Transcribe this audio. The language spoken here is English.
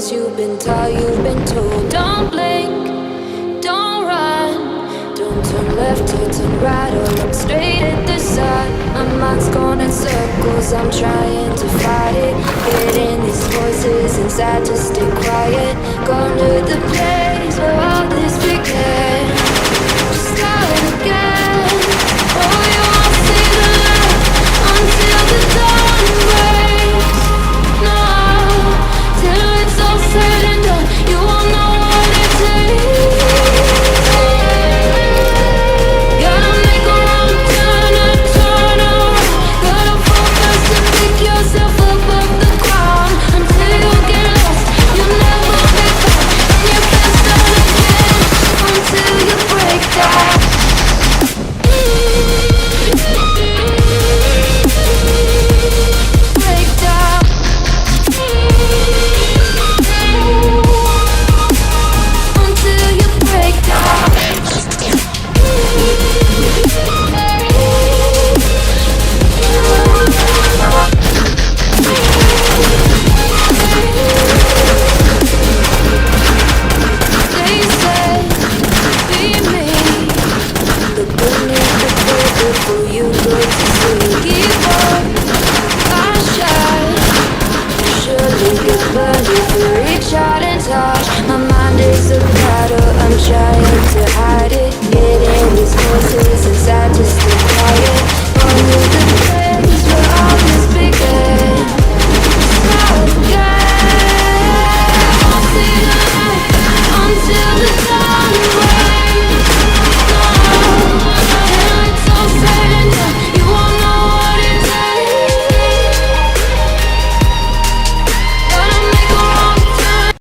things you've been taught, you've been told. Don't blink, don't run, don't turn left or turn right or look straight at the sun. My mind's going in circles, I'm trying to fight it. Hitting these voices inside to stay quiet. Gone to the place